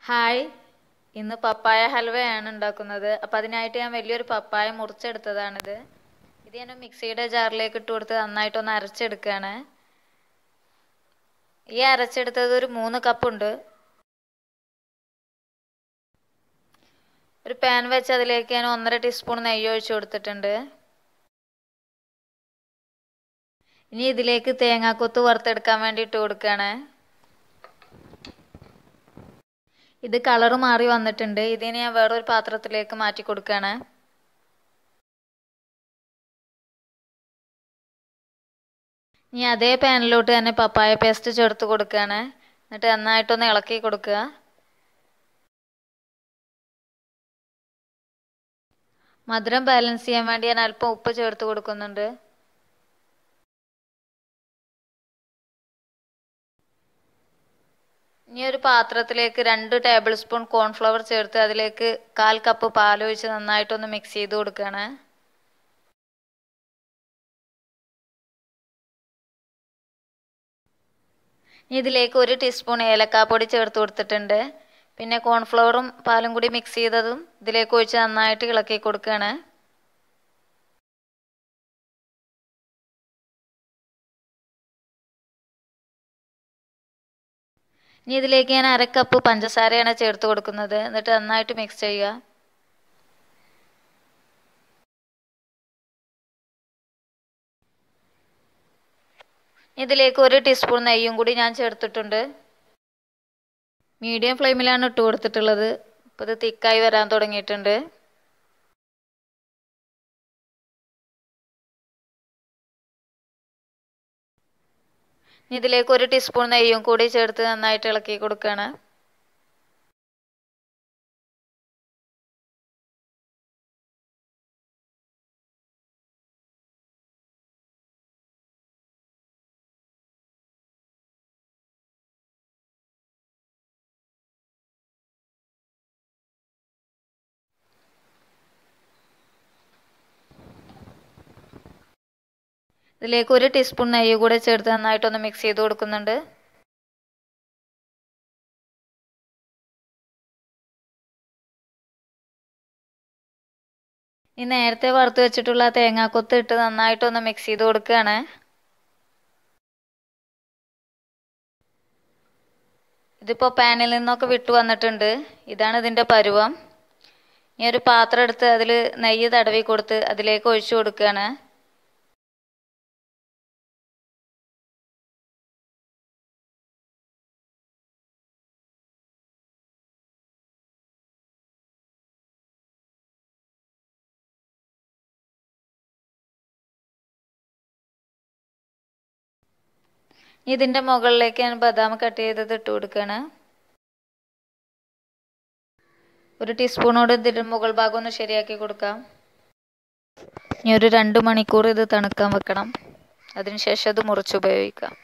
Hi, ഇന്ന് പപ്പായ ഹൽവയാണ് ഉണ്ടാക്കുന്നത്. അപ്പം അതിനായിട്ട് ഞാൻ വലിയൊരു പപ്പായ മുറിച്ചെടുത്തതാണിത്. ഇത് ഞാൻ മിക്സിയുടെ ജാറിലേക്ക് ഇട്ട് കൊടുത്ത് നന്നായിട്ടൊന്ന് അരച്ചെടുക്കുകയാണ്. ഈ അരച്ചെടുത്തത് ഒരു 3 കപ്പുണ്ട്. ഒരു പാൻ വെച്ച് അതിലേക്ക് ഞാൻ 1.5 ടീസ്പൂൺ നെയ്യ് ഒഴിച്ച് കൊടുത്തിട്ടുണ്ട്. ഇനി ഇതിലേക്ക് തേങ്ങാക്കൊത്ത് വറുത്തെടുക്കാൻ വേണ്ടി ഇട്ട് കൊടുക്കുകയാണ്. ഇത് കളറ് മാറി വന്നിട്ടുണ്ട്. ഇതിനെ ഞാൻ വേറൊരു പാത്രത്തിലേക്ക് മാറ്റി കൊടുക്കുകയാണ്. ഇനി അതേ പാനിലോട്ട് തന്നെ പപ്പായ പേസ്റ്റ് ചേർത്ത് കൊടുക്കുകയാണ്. എന്നിട്ട് നന്നായിട്ടൊന്ന് ഇളക്കി കൊടുക്കുക. മധുരം ബാലൻസ് ചെയ്യാൻ വേണ്ടി ഞാൻ അല്പം ഉപ്പ് ചേർത്ത് കൊടുക്കുന്നുണ്ട്. ഇനി ഒരു പാത്രത്തിലേക്ക് 2 ടേബിൾ സ്പൂൺ കോൺഫ്ലവർ ചേർത്ത് അതിലേക്ക് 1/4 കപ്പ് പാലൊഴിച്ച് നന്നായിട്ടൊന്ന് മിക്സ് ചെയ്ത് കൊടുക്കുകയാണ്. ഇനി ഇതിലേക്ക് 1 ടീസ്പൂൺ ഏലക്കാപ്പൊടി ചേർത്ത് കൊടുത്തിട്ടുണ്ട്. പിന്നെ കോൺഫ്ലവറും പാലും കൂടി മിക്സ് ചെയ്തതും ഇതിലേക്ക് ഒഴിച്ച് നന്നായിട്ട് ഇളക്കി കൊടുക്കുകയാണ്. ഇനി ഇതിലേക്ക് ഞാൻ 1/2 കപ്പ് പഞ്ചസാരയാണ് ചേർത്ത് കൊടുക്കുന്നത്. എന്നിട്ട് നന്നായിട്ട് മിക്സ് ചെയ്യുക. ഇതിലേക്ക് 1 ടീസ്പൂൺ നെയ്യും കൂടി ഞാൻ ചേർത്തിട്ടുണ്ട്. മീഡിയം ഫ്ലെയിമിലാണ് ഇട്ട് കൊടുത്തിട്ടുള്ളത്. ഇപ്പോൾ ഇത് തിക്കായി വരാൻ തുടങ്ങിയിട്ടുണ്ട്. ഇതിലേക്ക് 1 ടീസ്പൂൺ നെയ്യും കൂടി ചേർത്ത് നന്നായിട്ട് ഇളക്കി കൊടുക്കുകയാണ്. ഇതിലേക്ക് 1 ടീസ്പൂൺ നെയ്യ് കൂടെ ചേർത്ത് നന്നായിട്ടൊന്ന് മിക്സ് ചെയ്ത് കൊടുക്കുന്നുണ്ട്. ഈ നേരത്തെ വറുത്ത് വെച്ചിട്ടുള്ള തേങ്ങാക്കൊത്ത് ഇട്ട് നന്നായിട്ടൊന്ന് മിക്സ് ചെയ്ത് കൊടുക്കുകയാണ്. ഇതിപ്പോൾ പാനിൽ നിന്നൊക്കെ വിട്ടു വന്നിട്ടുണ്ട്. ഇതാണ് ഇതിൻ്റെ പരുവം. ഇനി ഒരു പാത്രം എടുത്ത് അതിൽ നെയ്യ് തടവി കൊടുത്ത് അതിലേക്ക് ഒഴിച്ചു കൊടുക്കുകയാണ്. ഇതിൻ്റെ മുകളിലേക്ക് ഞാൻ ബദാം കട്ട് ചെയ്തത് ഇട്ട് കൊടുക്കുകയാണ്. 1 ടീസ്പൂണോട് ഇതിൻ്റെ മുകൾ ഭാഗം ഒന്ന് ശരിയാക്കി കൊടുക്കാം. ഇനി ഒരു 2 മണിക്കൂർ ഇത് തണുക്കാൻ വെക്കണം. അതിനുശേഷം ഇത് മുറിച്ചുപയോഗിക്കാം.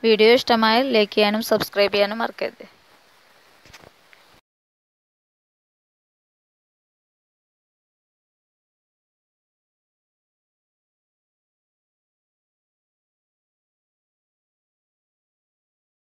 വീഡിയോ ഇഷ്ടമായാൽ ലൈക്ക് ചെയ്യാനും സബ്സ്ക്രൈബ് ചെയ്യാനും മറക്കരുത്.